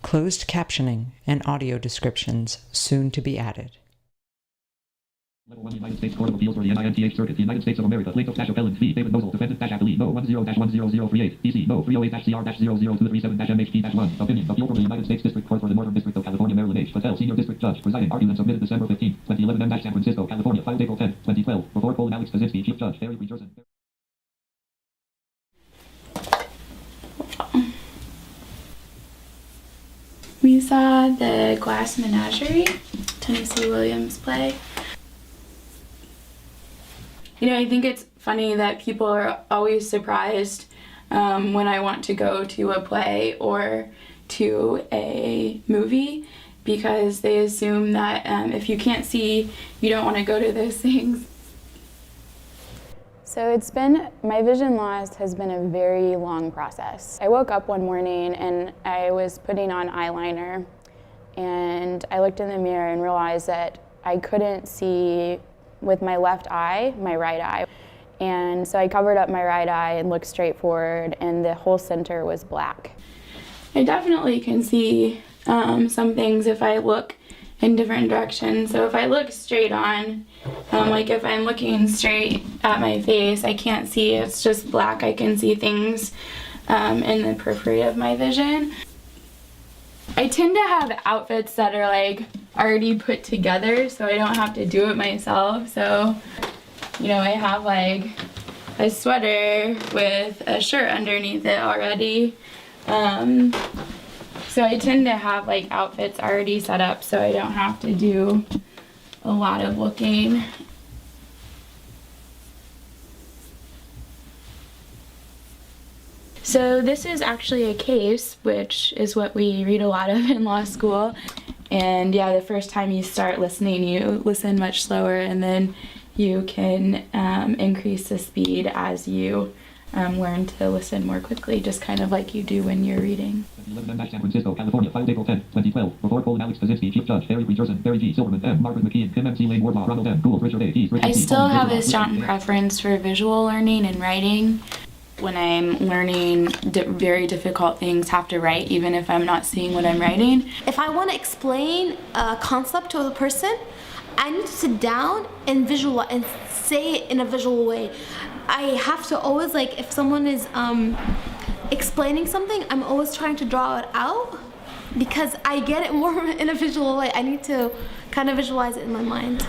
closed captioning, and audio descriptions soon to be added. Level 1 United States Court of Appeals for the NINTH Circuit, the United States of America. Plaintiff-appellant v. David Mosel, defendant-appellee, No 10-10038, DC, No 308-CR-00237-MHP-1. Opinion, appeal from the United States District Court for the Northern District of California, Maryland H. Patel, Senior District Judge, presiding, argument submitted December 15, 2011, M. San Francisco, California, filed April 10, 2012, before Cole and Alex Kaczynski, Chief Judge, Barry Rejerson. We saw the Glass Menagerie, Tennessee Williams play. You know, I think it's funny that people are always surprised when I want to go to a play or to a movie, because they assume that if you can't see, you don't want to go to those things. So my vision loss has been a very long process. I woke up one morning and I was putting on eyeliner, and I looked in the mirror and realized that I couldn't see with my left eye, my right eye. And so I covered up my right eye and looked straight forward, and the whole center was black. I definitely can see some things if I look in different directions. So if I look straight on, like if I'm looking straight at my face, I can't see, it's just black. I can see things in the periphery of my vision. I tend to have outfits that are like already put together, so I don't have to do it myself. So, you know, I have like a sweater with a shirt underneath it already. So I tend to have like outfits already set up, so I don't have to do a lot of looking. So this is actually a case, which is what we read a lot of in law school. And yeah, the first time you start listening, you listen much slower, and then you can increase the speed as you learn to listen more quickly, just kind of like you do when you're reading. San Francisco, California, filed April 10, 2012, before Cole and Alex Kaczynski, Chief Judge, Barry Rejerson, Barry G. Silverman, M. Margaret McKeon, Kim M.C. Lane Wardlaw, Ronald M. Gould, Richard A. Keys, Richard I C. still Coleman, have Visual a strong preference for visual learning and writing. When I'm learning very difficult things, have to write even if I'm not seeing what I'm writing. If I want to explain a concept to a person, I need to sit down and visualize and say it in a visual way. I have to always, like, if someone is explaining something, I'm always trying to draw it out because I get it more in a visual way. I need to kind of visualize it in my mind.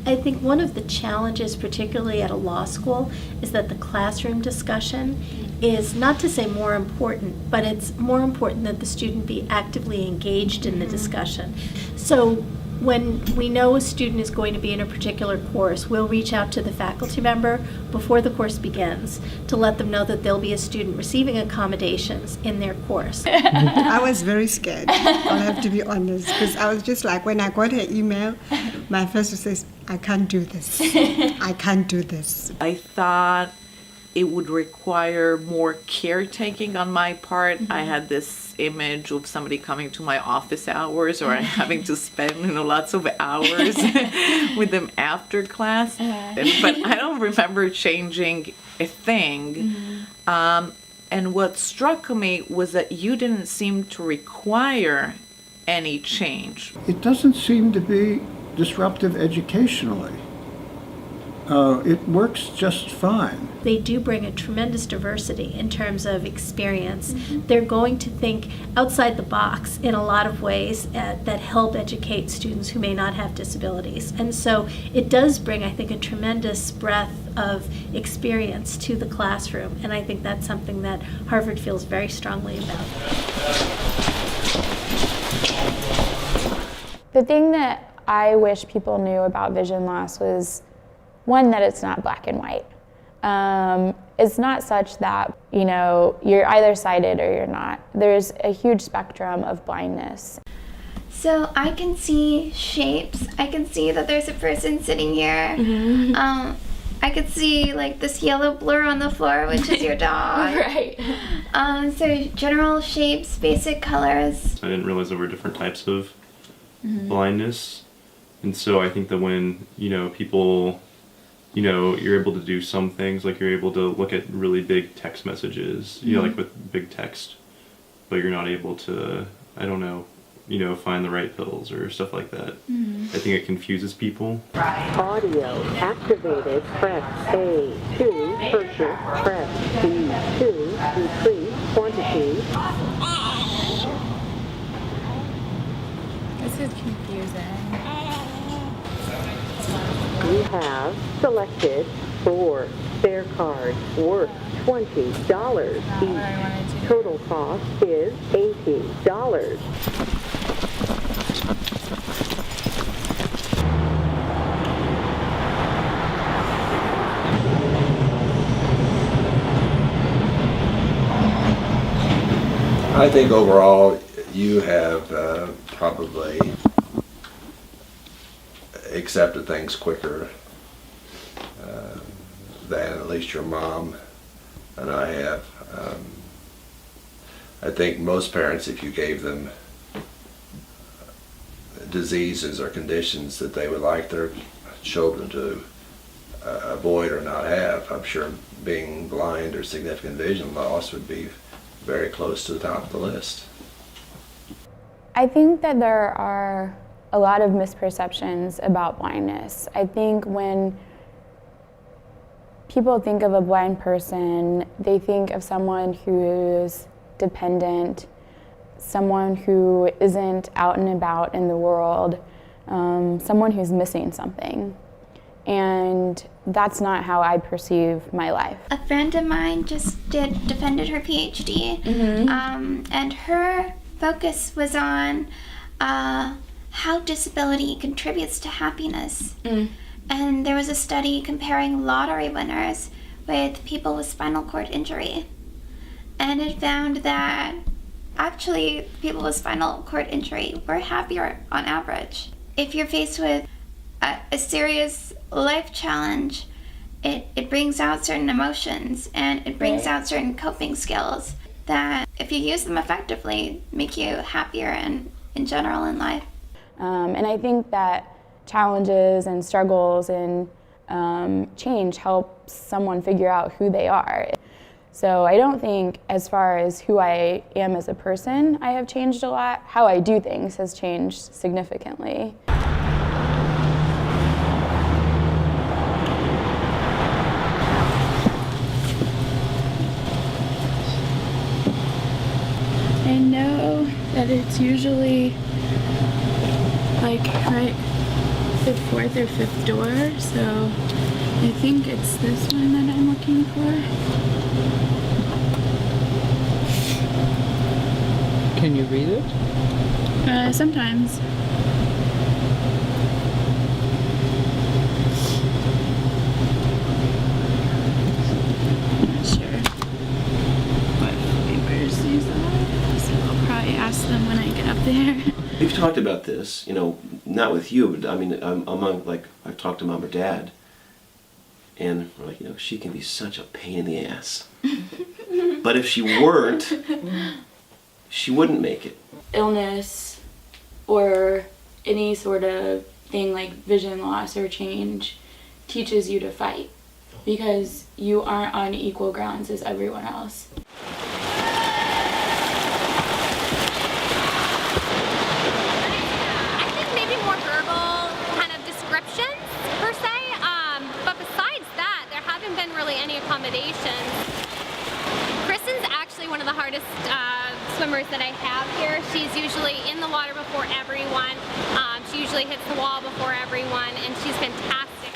I think one of the challenges, particularly at a law school, is that the classroom discussion is not to say more important, but it's more important that the student be actively engaged in the discussion. So when we know a student is going to be in a particular course, we'll reach out to the faculty member before the course begins to let them know that there'll be a student receiving accommodations in their course. I was very scared, I'll have to be honest, because I was just like, when I got her email, my first was, I can't do this. I can't do this. I thought it would require more caretaking on my part. I had this image of somebody coming to my office hours, or having to spend lots of hours with them after class. But I don't remember changing a thing. And what struck me was that you didn't seem to require any change. It doesn't seem to be disruptive educationally. It works just fine. They do bring a tremendous diversity in terms of experience. They're going to think outside the box in a lot of ways that help educate students who may not have disabilities. And so it does bring, I think, a tremendous breadth of experience to the classroom. And I think that's something that Harvard feels very strongly about. The thing that I wish people knew about vision loss was, one, that it's not black and white. It's not such that, you know, you're either sighted or you're not. There's a huge spectrum of blindness. So I can see shapes. I can see that there's a person sitting here. I could see like this yellow blur on the floor, which is your dog. Right. So general shapes, basic colors. I didn't realize there were different types of blindness. And so I think that when, you know, people, you know, you're able to do some things, like you're able to look at really big text messages, you know, like with big text, but you're not able to I don't know, you know, find the right pills or stuff like that. I think it confuses people. Audio activated. Press A to purchase. Press B to decrease quantity. This is confusing. You have selected 4 spare cards worth $20 each. Total cost is $80. I think overall you have probably accepted things quicker than at least your mom and I have. I think most parents, if you gave them diseases or conditions that they would like their children to avoid or not have, I'm sure being blind or significant vision loss would be very close to the top of the list. I think that there are a lot of misperceptions about blindness. I think when people think of a blind person, they think of someone who is dependent, someone who isn't out and about in the world, someone who's missing something. And that's not how I perceive my life. A friend of mine just defended her PhD, and her focus was on how disability contributes to happiness. And there was a study comparing lottery winners with people with spinal cord injury. And it found that actually people with spinal cord injury were happier on average. If you're faced with a serious life challenge, it brings out certain emotions and it brings out certain coping skills that, if you use them effectively, make you happier and in general in life. And I think that challenges and struggles and change helps someone figure out who they are. So I don't think, as far as who I am as a person, I have changed a lot. How I do things has changed significantly. I know that it's usually like right the 4th or 5th door, so I think it's this one that I'm looking for. Can you read it? Sometimes. Not sure what flavors these are, so I'll probably ask them when I get up there. We've talked about this, you know, not with you, but I mean, among, like, I've talked to Mom or Dad, and we're like, you know, she can be such a pain in the ass. But if she weren't, she wouldn't make it. Illness or any sort of thing like vision loss or change teaches you to fight because you aren't on equal grounds as everyone else. I think maybe more verbal kind of descriptions per se, but besides that, there haven't been really any accommodations. Kristen's actually one of the hardest swimmers that I have here. She's usually in the water before everyone. She usually hits the wall before everyone, and she's fantastic.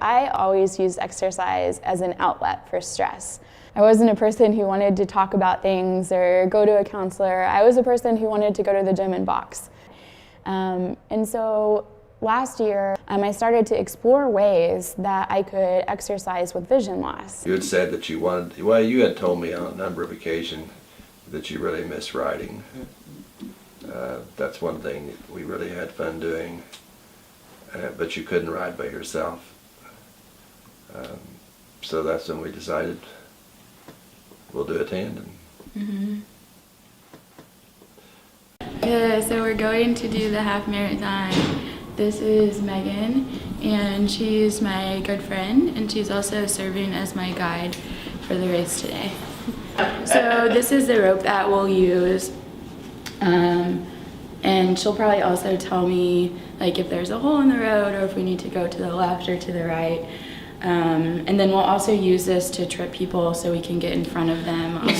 I always used exercise as an outlet for stress. I wasn't a person who wanted to talk about things or go to a counselor. I was a person who wanted to go to the gym and box. And so last year, I started to explore ways that I could exercise with vision loss. You had said that you wanted, well, you had told me on a number of occasions that you really miss riding. That's one thing we really had fun doing, but you couldn't ride by yourself. So that's when we decided we'll do a tandem. Yeah, so we're going to do the half marathon. This is Megan, and she's my good friend, and she's also serving as my guide for the race today. So this is the rope that we'll use. And she'll probably also tell me like if there's a hole in the road or if we need to go to the left or to the right. And then we'll also use this to trip people so we can get in front of them. We're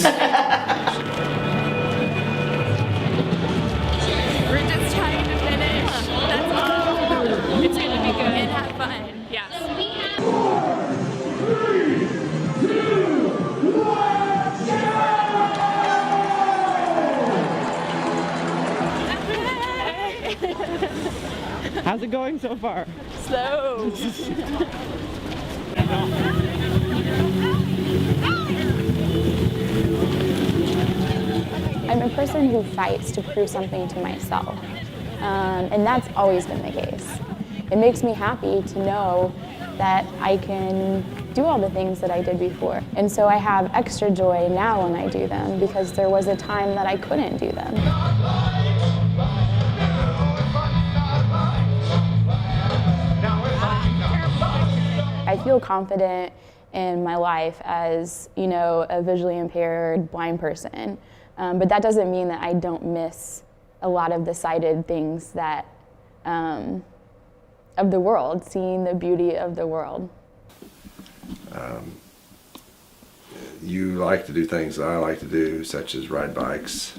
just trying to finish. That's all. It's going to be good and have fun. Yes. How's it going so far? Slow. I'm a person who fights to prove something to myself, and that's always been the case. It makes me happy to know that I can do all the things that I did before. And so I have extra joy now when I do them because there was a time that I couldn't do them. I feel confident in my life as, you know, a visually impaired blind person, but that doesn't mean that I don't miss a lot of the sighted things that of the world, seeing the beauty of the world. You like to do things that I like to do, such as ride bikes.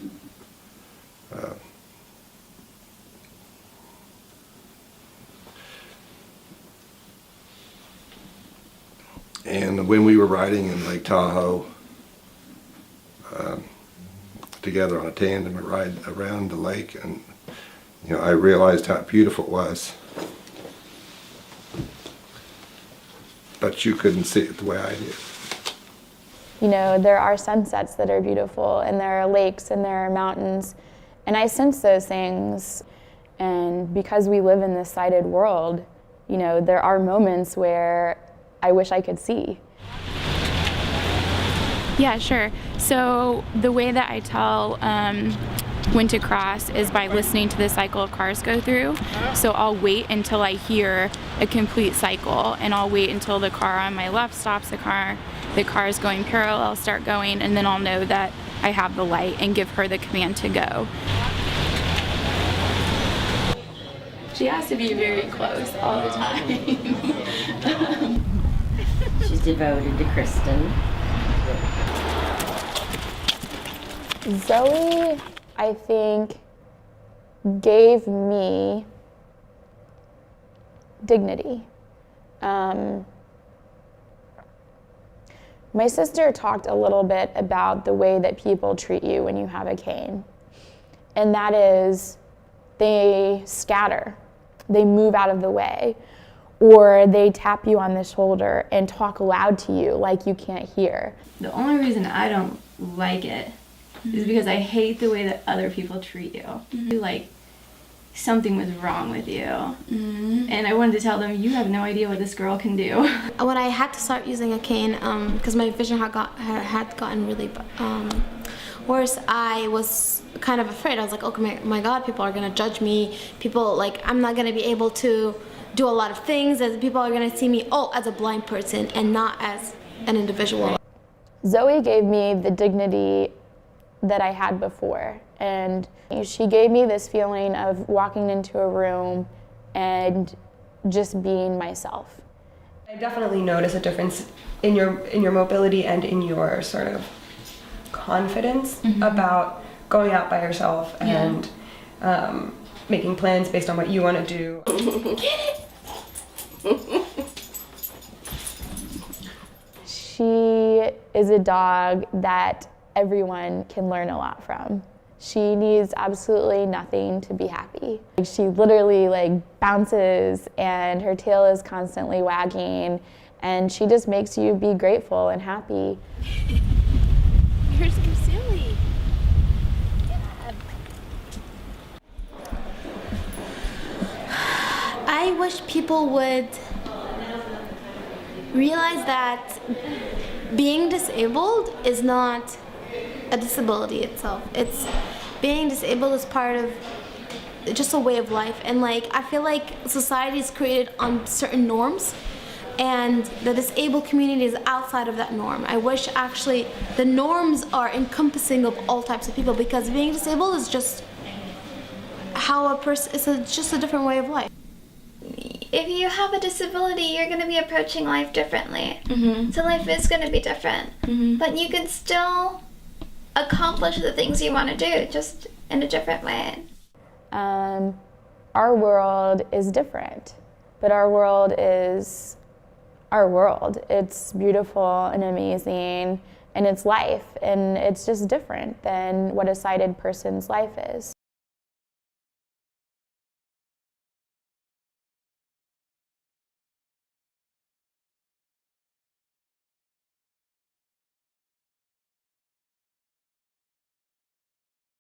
And when we were riding in Lake Tahoe together on a tandem ride around the lake, and you know, I realized how beautiful it was. But you couldn't see it the way I did. You know, there are sunsets that are beautiful, and there are lakes, and there are mountains, and I sense those things. And because we live in this sighted world, you know, there are moments where I wish I could see. Yeah, sure. So the way that I tell when to cross is by listening to the cycle of cars go through. So I'll wait until I hear a complete cycle, and I'll wait until the car on my left stops, the car is going parallel, start going, and then I'll know that I have the light and give her the command to go. She has to be very close all the time. She's devoted to Kristen. Zoe, I think, gave me dignity. My sister talked a little bit about the way that people treat you when you have a cane. And that is, they scatter, they move out of the way, or they tap you on the shoulder and talk loud to you like you can't hear. The only reason I don't like it is because I hate the way that other people treat you. Like something was wrong with you. And I wanted to tell them, you have no idea what this girl can do. When I had to start using a cane, because my vision had gotten really worse, I was kind of afraid. I was like, oh my God, people are gonna judge me. People, like, I'm not gonna be able to do a lot of things, as people are gonna see me, as a blind person and not as an individual. Zoe gave me the dignity that I had before, and she gave me this feeling of walking into a room and just being myself. I definitely notice a difference in your mobility and in your sort of confidence about going out by yourself and making plans based on what you want to do. She is a dog that everyone can learn a lot from. She needs absolutely nothing to be happy. She literally bounces and her tail is constantly wagging, and she just makes you be grateful and happy. You're so silly. I wish people would realize that being disabled is not a disability itself. It's being disabled is part of just a way of life, and I feel like society is created on certain norms, and the disabled community is outside of that norm. I wish actually the norms are encompassing of all types of people, because being disabled is just how a person, it's just a different way of life. If you have a disability, you're going to be approaching life differently. So life is going to be different. But you can still accomplish the things you want to do, just in a different way. Our world is different, but our world is our world. It's beautiful and amazing, and it's life, and it's just different than what a sighted person's life is.